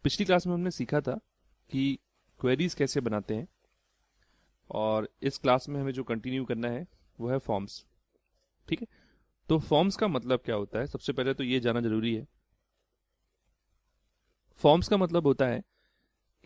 पिछली क्लास में हमने सीखा था कि क्वेरीज कैसे बनाते हैं, और इस क्लास में हमें जो कंटिन्यू करना है वो है फॉर्म्स। ठीक है, तो फॉर्म्स का मतलब क्या होता है, सबसे पहले तो ये जानना जरूरी है। फॉर्म्स का मतलब होता है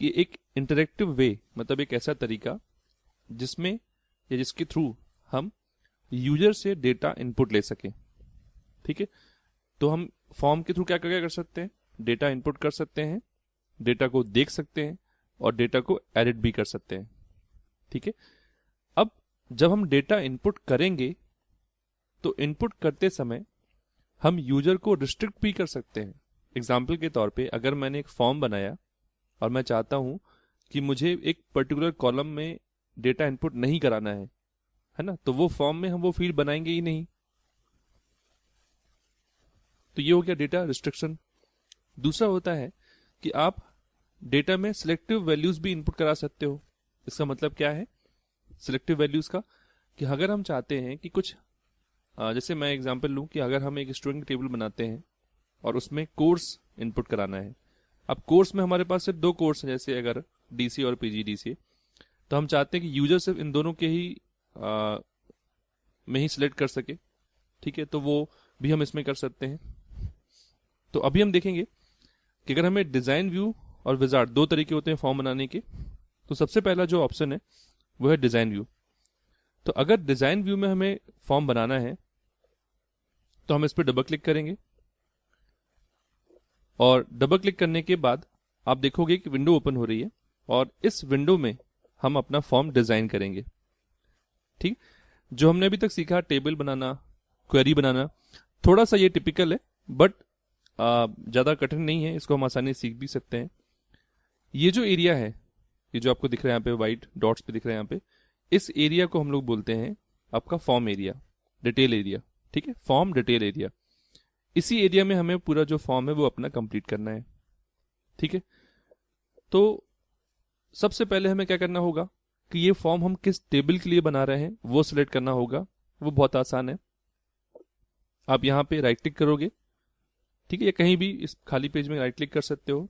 कि एक इंटरेक्टिव वे, मतलब एक ऐसा तरीका जिसमें या जिसके थ्रू हम यूजर से डेटा इनपुट ले सकें। ठीक है, तो हम फॉर्म के थ्रू क्या क्या कर सकते हैं, डेटा इनपुट कर सकते हैं, डेटा को देख सकते हैं और डेटा को एडिट भी कर सकते हैं। ठीक है, अब जब हम डेटा इनपुट करेंगे तो इनपुट करते समय हम यूजर को रिस्ट्रिक्ट भी कर सकते हैं। एग्जाम्पल के तौर पे अगर मैंने एक फॉर्म बनाया और मैं चाहता हूं कि मुझे एक पर्टिकुलर कॉलम में डेटा इनपुट नहीं कराना है ना, तो वो फॉर्म में हम वो फील्ड बनाएंगे ही नहीं। तो ये हो गया डेटा रिस्ट्रिक्शन। दूसरा होता है कि आप डेटा में सिलेक्टिव वैल्यूज भी इनपुट करा सकते हो। इसका मतलब क्या है सिलेक्टिव वैल्यूज का, कि अगर हम चाहते हैं कि कुछ जैसे मैं एग्जांपल लूं कि अगर हम एक स्टूडेंट टेबल बनाते हैं और उसमें कोर्स इनपुट कराना है। अब कोर्स में हमारे पास सिर्फ 2 कोर्स हैं, जैसे अगर डीसी और पीजीडीसी, तो हम चाहते हैं कि यूजर सिर्फ इन दोनों के ही में ही सिलेक्ट कर सके। ठीक है, तो वो भी हम इसमें कर सकते हैं। तो अभी हम देखेंगे कि अगर हमें डिजाइन व्यू और विजार्ड 2 तरीके होते हैं फॉर्म बनाने के, तो सबसे पहला जो ऑप्शन है वो है डिजाइन व्यू। तो अगर डिजाइन व्यू में हमें फॉर्म बनाना है तो हम इस पर डबल क्लिक करेंगे, और डबल क्लिक करने के बाद आप देखोगे कि विंडो ओपन हो रही है, और इस विंडो में हम अपना फॉर्म डिजाइन करेंगे। ठीक, जो हमने अभी तक सीखा टेबल बनाना, क्वेरी बनाना, थोड़ा सा ये टिपिकल है बट ज्यादा कठिन नहीं है, इसको हम आसानी से सीख भी सकते हैं। ये जो एरिया है, ये जो आपको दिख रहा है यहाँ पे व्हाइट डॉट्स पे दिख रहा है यहाँ पे, इस एरिया को हम लोग बोलते हैं आपका फॉर्म एरिया, डिटेल एरिया। ठीक है, फॉर्म डिटेल एरिया। इसी एरिया में हमें पूरा जो फॉर्म है वो अपना कंप्लीट करना है। ठीक है, तो सबसे पहले हमें क्या करना होगा कि ये फॉर्म हम किस टेबल के लिए बना रहे हैं वो सिलेक्ट करना होगा। वो बहुत आसान है, आप यहाँ पे राइट क्लिक करोगे। ठीक है, या कहीं भी इस खाली पेज में राइट क्लिक कर सकते हो।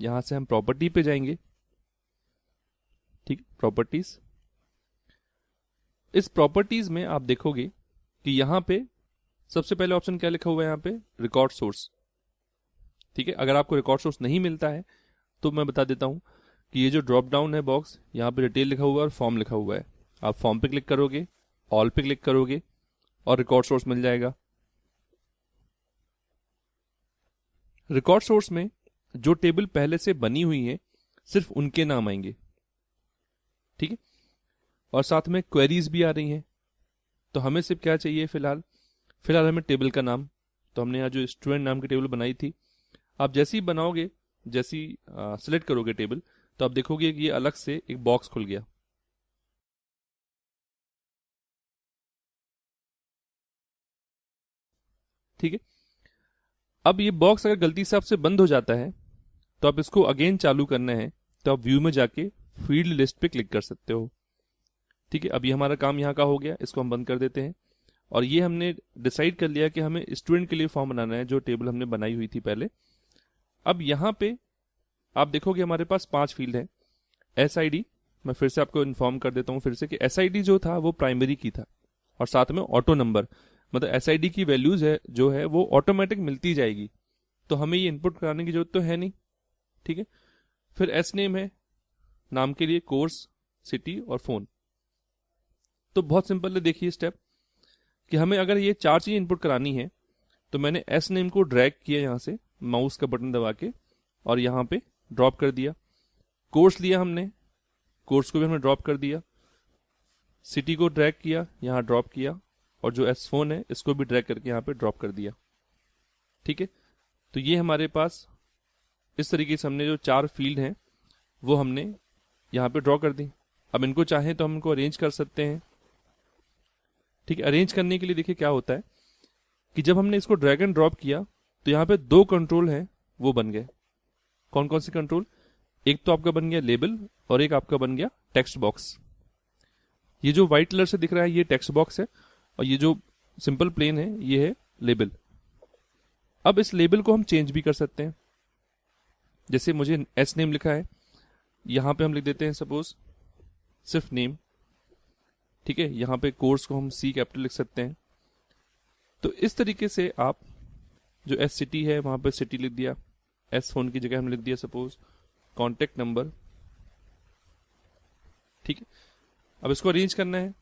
यहां से हम प्रॉपर्टी पे जाएंगे। ठीक, प्रॉपर्टीज। इस प्रॉपर्टीज में आप देखोगे कि यहां पे सबसे पहले ऑप्शन क्या लिखा हुआ है, यहाँ पे रिकॉर्ड सोर्स। ठीक है, अगर आपको रिकॉर्ड सोर्स नहीं मिलता है तो मैं बता देता हूं कि ये जो ड्रॉप डाउन है बॉक्स, यहाँ पे डिटेल लिखा हुआ है और फॉर्म लिखा हुआ है। आप फॉर्म पे क्लिक करोगे, ऑल पे क्लिक करोगे और रिकॉर्ड सोर्स मिल जाएगा। रिकॉर्ड सोर्स में जो टेबल पहले से बनी हुई है सिर्फ उनके नाम आएंगे। ठीक है, और साथ में क्वेरीज भी आ रही हैं। तो हमें सिर्फ क्या चाहिए, फिलहाल हमें टेबल का नाम। तो हमने यहाँ जो स्टूडेंट नाम की टेबल बनाई थी, आप जैसे ही बनाओगे, जैसे ही सिलेक्ट करोगे टेबल, तो आप देखोगे कि ये अलग से एक बॉक्स खुल गया। ठीक है, अब ये बॉक्स अगर गलती से आपसे बंद हो जाता है तो आप इसको अगेन चालू करना है तो आप व्यू में जाके फील्ड लिस्ट पे क्लिक कर सकते हो। ठीक है, अब ये हमारा काम यहाँ का हो गया, इसको हम बंद कर देते हैं। और ये हमने डिसाइड कर लिया कि हमें स्टूडेंट के लिए फॉर्म बनाना है, जो टेबल हमने बनाई हुई थी पहले। अब यहाँ पे आप देखोगे हमारे पास 5 फील्ड है। SID, मैं फिर से आपको इन्फॉर्म कर देता हूँ फिर से कि SID जो था वो प्राइमरी की था, और साथ में ऑटो नंबर, मतलब SID की वैल्यूज है जो है वो ऑटोमेटिक मिलती जाएगी, तो हमें ये इनपुट कराने की जरूरत तो है नहीं। ठीक है, फिर S नेम है, नाम के लिए कोर्स, सिटी और फोन। तो बहुत सिंपल है, देखिए स्टेप कि हमें अगर ये 4 चीज इनपुट करानी है तो मैंने S नेम को ड्रैग किया यहाँ से माउस का बटन दबा के और यहाँ पे ड्रॉप कर दिया। कोर्स लिया हमने, कोर्स को भी हमने ड्रॉप कर दिया। सिटी को ड्रैग किया, यहाँ ड्रॉप किया, और जो S फोन है इसको भी ड्रैग करके यहाँ पे ड्रॉप कर दिया। ठीक है, तो ये हमारे पास इस तरीके से हमने जो 4 फील्ड हैं वो हमने यहाँ पे ड्रॉ कर दी। अब इनको चाहें तो हम इनको अरेंज कर सकते हैं। ठीक है, अरेंज करने के लिए देखिए क्या होता है कि जब हमने इसको ड्रैग एंड ड्रॉप किया तो यहाँ पे 2 कंट्रोल हैं वो बन गए। कौन कौन से कंट्रोल, एक तो आपका बन गया लेबल और एक आपका बन गया टेक्स्ट बॉक्स। ये जो व्हाइट कलर से दिख रहा है ये टेक्स्ट बॉक्स है, और ये जो सिंपल प्लेन है ये है लेबल। अब इस लेबल को हम चेंज भी कर सकते हैं। जैसे मुझे एस नेम लिखा है, यहाँ पे हम लिख देते हैं सपोज सिर्फ नेम, ठीक है। यहाँ पे कोर्स को हम सी कैपिटल लिख सकते हैं। तो इस तरीके से आप जो एस सिटी है वहाँ पे सिटी लिख दिया, एस फोन की जगह हम लिख दिया सपोज कॉन्टेक्ट नंबर, ठीक है। अब इसको अरेंज करना है,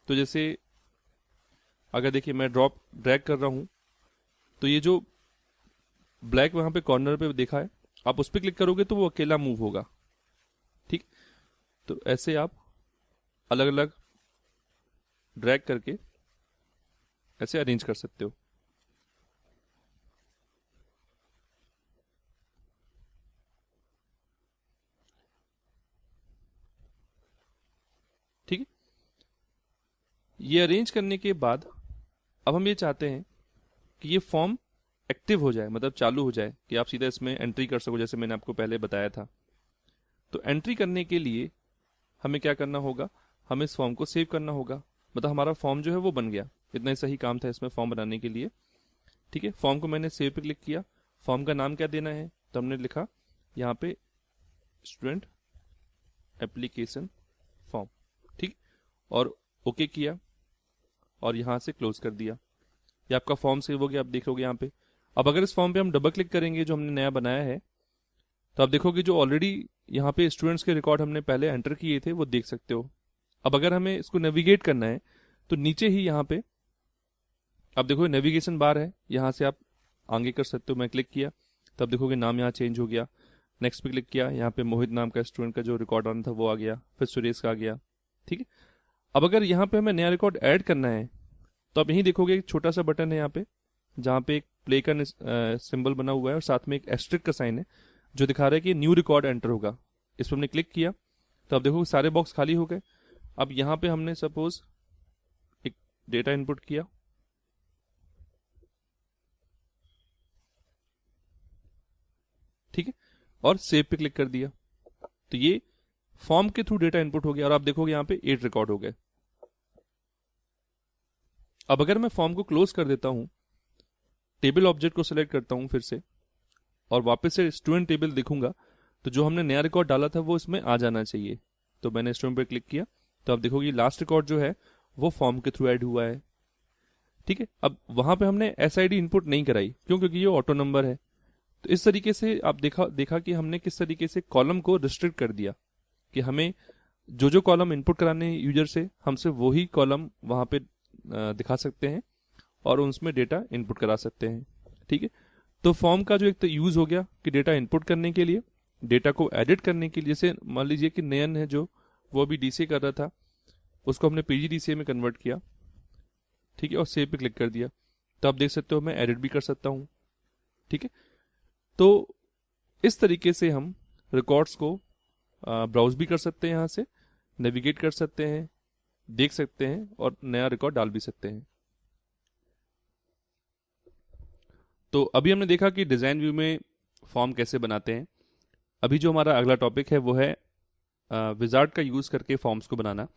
तो जैसे अगर देखिए मैं ड्रैग कर रहा हूँ, तो ये जो ब्लैक वहाँ पे कॉर्नर पे देखा है, आप उस पर क्लिक करोगे तो वो अकेला मूव होगा, ठीक। तो ऐसे आप अलग अलग ड्रैग करके ऐसे अरेंज कर सकते हो। ठीक है, ये अरेंज करने के बाद अब हम ये चाहते हैं कि ये फॉर्म एक्टिव हो जाए, मतलब चालू हो जाए, कि आप सीधा इसमें एंट्री कर सको, जैसे मैंने आपको पहले बताया था। तो एंट्री करने के लिए हमें क्या करना होगा, हमें इस फॉर्म को सेव करना होगा। मतलब हमारा फॉर्म जो है वो बन गया, इतना ही सही काम था इसमें फॉर्म बनाने के लिए, ठीक है। फॉर्म को मैंने सेव पे क्लिक किया। फॉर्म का नाम क्या देना है, तो हमने लिखा यहाँ पे स्टूडेंट एप्लीकेशन फॉर्म, ठीक। और ओके किया और यहाँ से क्लोज कर दिया। ये आपका फॉर्म सेव हो गया, आप देख लोगे यहाँ पे। अब अगर इस फॉर्म पे हम डबल क्लिक करेंगे जो हमने नया बनाया है, तो आप देखोगे जो ऑलरेडी यहाँ पे स्टूडेंट्स के रिकॉर्ड हमने पहले एंटर किए थे वो देख सकते हो। अब अगर हमें इसको नेविगेट करना है तो नीचे ही यहाँ पे आप देखोगे नेविगेशन बार है, यहाँ से आप आगे कर सकते हो। मैं क्लिक किया तब देखोगे नाम यहाँ चेंज हो गया। नेक्स्ट पे क्लिक किया, यहाँ पे मोहित नाम का स्टूडेंट का जो रिकॉर्ड आना था वो आ गया, फिर सुरेश का आ गया, ठीक है। अब अगर यहाँ पे हमें नया रिकॉर्ड ऐड करना है तो आप यहीं देखोगे एक छोटा सा बटन है यहाँ पे, जहाँ पे एक प्ले का सिंबल बना हुआ है और साथ में एक एस्ट्रिक का साइन है जो दिखा रहा है कि न्यू रिकॉर्ड एंटर होगा। इस पर हमने क्लिक किया तो आप देखो सारे बॉक्स खाली हो गए। अब यहाँ पे हमने सपोज एक डेटा इनपुट किया, ठीक है, और सेव पे क्लिक कर दिया, तो ये फॉर्म के थ्रू डेटा इनपुट हो गया और आप देखोगे यहाँ पे 8 रिकॉर्ड हो गए। अब अगर मैं फॉर्म को क्लोज कर देता हूं, टेबल ऑब्जेक्ट को सिलेक्ट करता हूं फिर से और वापस से स्टूडेंट टेबल देखूंगा, तो जो हमने नया रिकॉर्ड डाला था वो इसमें आ जाना चाहिए। तो मैंने स्टूडेंट पे क्लिक किया तो आप देखोगे लास्ट रिकॉर्ड जो है वो फॉर्म के थ्रू ऐड हुआ है, ठीक है। अब वहां पे हमने SID इनपुट नहीं कराई, क्यों, क्योंकि ये ऑटो नंबर है। तो इस तरीके से आप देखा कि हमने किस तरीके से कॉलम को रिस्ट्रिक्ट कर दिया कि हमें जो कॉलम इनपुट कराने हैं यूजर से, हमसे वही कॉलम वहां पे दिखा सकते हैं और उसमें डेटा इनपुट करा सकते हैं, ठीक है। तो फॉर्म का जो एक तो यूज हो गया कि डेटा इनपुट करने के लिए, डेटा को एडिट करने के लिए। जैसे मान लीजिए कि नयन है जो वो अभी DCA कर रहा था, उसको हमने PGDCA में कन्वर्ट किया, ठीक है, और सेव पे क्लिक कर दिया। तो आप देख सकते हो मैं एडिट भी कर सकता हूं, ठीक है। तो इस तरीके से हम रिकॉर्ड्स को ब्राउज भी कर सकते हैं, यहाँ से नेविगेट कर सकते हैं, देख सकते हैं और नया रिकॉर्ड डाल भी सकते हैं। तो अभी हमने देखा कि डिजाइन व्यू में फॉर्म कैसे बनाते हैं। अभी जो हमारा अगला टॉपिक है वो है विजार्ड का यूज करके फॉर्म्स को बनाना।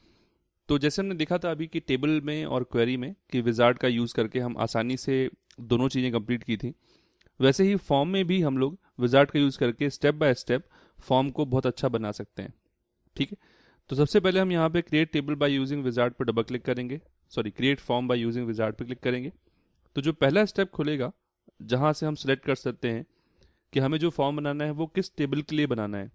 तो जैसे हमने देखा था अभी कि टेबल में और क्वेरी में कि विजार्ड का यूज करके हम आसानी से दोनों चीजें कंप्लीट की थी, वैसे ही फॉर्म में भी हम लोग विजार्ड का यूज करके स्टेप बाय स्टेप फॉर्म को बहुत अच्छा बना सकते हैं, ठीक है। तो सबसे पहले हम यहाँ पे create table by using wizard पर डबल क्लिक करेंगे, sorry create form by using wizard पर क्लिक करेंगे। तो जो पहला स्टेप खुलेगा जहां से हम सिलेक्ट कर सकते हैं कि हमें जो फॉर्म बनाना है वो किस टेबल के लिए बनाना है।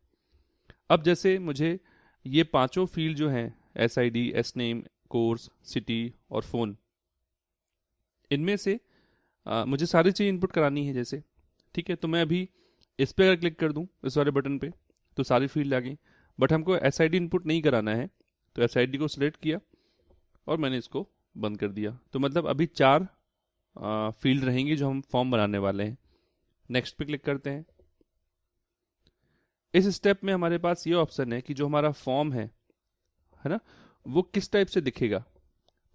अब जैसे मुझे ये पांचों फील्ड जो हैं SID, SNAME, कोर्स, सिटी और फोन, इनमें से मुझे सारी चीज़ इनपुट करानी है जैसे, ठीक है। तो मैं अभी इस पर अगर क्लिक कर दूं इस वाले बटन पे तो सारी फील्ड आ गई, बट हमको SID इनपुट नहीं कराना है। तो SID को सिलेक्ट किया और मैंने इसको बंद कर दिया। तो मतलब अभी 4 फील्ड रहेंगी जो हम फॉर्म बनाने वाले हैं। नेक्स्ट पे क्लिक करते हैं। इस स्टेप में हमारे पास ये ऑप्शन है कि जो हमारा फॉर्म है ना, वो किस टाइप से दिखेगा।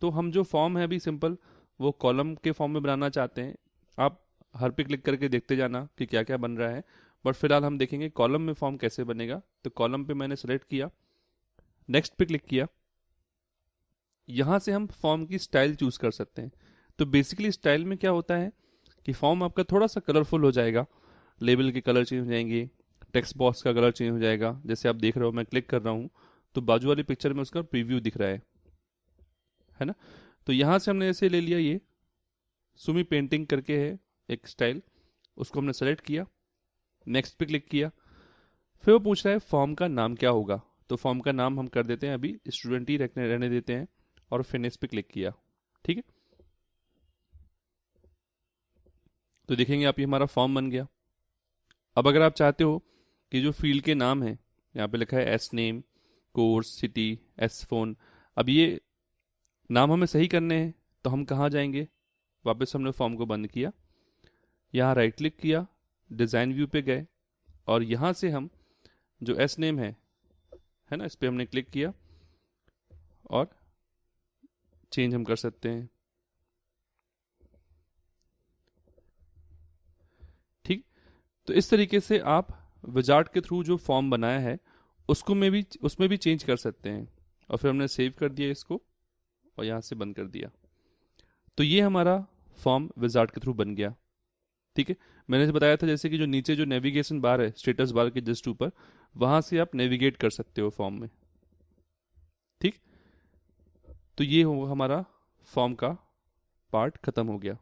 तो हम जो फॉर्म है अभी सिंपल वो कॉलम के फॉर्म में बनाना चाहते हैं। आप हर पे क्लिक करके देखते जाना कि क्या क्या बन रहा है, बट फिलहाल हम देखेंगे कॉलम में फॉर्म कैसे बनेगा। तो कॉलम पे मैंने सेलेक्ट किया, नेक्स्ट पे क्लिक किया। यहां से हम फॉर्म की स्टाइल चूज कर सकते हैं। तो बेसिकली स्टाइल में क्या होता है कि फॉर्म आपका थोड़ा सा कलरफुल हो जाएगा, लेबल के कलर चेंज हो जाएंगे, टेक्स्ट बॉक्स का कलर चेंज हो जाएगा। जैसे आप देख रहे हो, मैं क्लिक कर रहा हूँ तो बाजू वाली पिक्चर में उसका प्रीव्यू दिख रहा है ना। तो यहाँ से हमने ऐसे ले लिया, ये सुमी पेंटिंग करके है एक स्टाइल, उसको हमने सेलेक्ट किया, नेक्स्ट पे क्लिक किया। फिर वो पूछ रहा है फॉर्म का नाम क्या होगा, तो फॉर्म का नाम हम कर देते हैं अभी स्टूडेंट ही रहने देते हैं, और फिनिश पे क्लिक किया। ठीक है, तो देखेंगे आप ये हमारा फॉर्म बन गया। अब अगर आप चाहते हो कि जो फील्ड के नाम है, यहाँ पे लिखा है S name, course, city, S phone, अब ये नाम हमें सही करने हैं, तो हम कहाँ जाएंगे, वापस हमने फॉर्म को बंद किया, यहाँ राइट क्लिक किया, डिज़ाइन व्यू पे गए, और यहाँ से हम जो एस नेम है ना, इस पर हमने क्लिक किया और चेंज हम कर सकते हैं। ठीक, तो इस तरीके से आप विजार्ड के थ्रू जो फॉर्म बनाया है उसमें भी चेंज कर सकते हैं। और फिर हमने सेव कर दिया इसको और यहाँ से बंद कर दिया, तो ये हमारा फॉर्म विजार्ड के थ्रू बन गया। ठीक है, मैंने बताया था जैसे कि जो नीचे जो नेविगेशन बार है स्टेटस बार के जस्ट ऊपर, वहाँ से आप नेविगेट कर सकते हो फॉर्म में। ठीक, तो ये हो हमारा फॉर्म का पार्ट खत्म हो गया।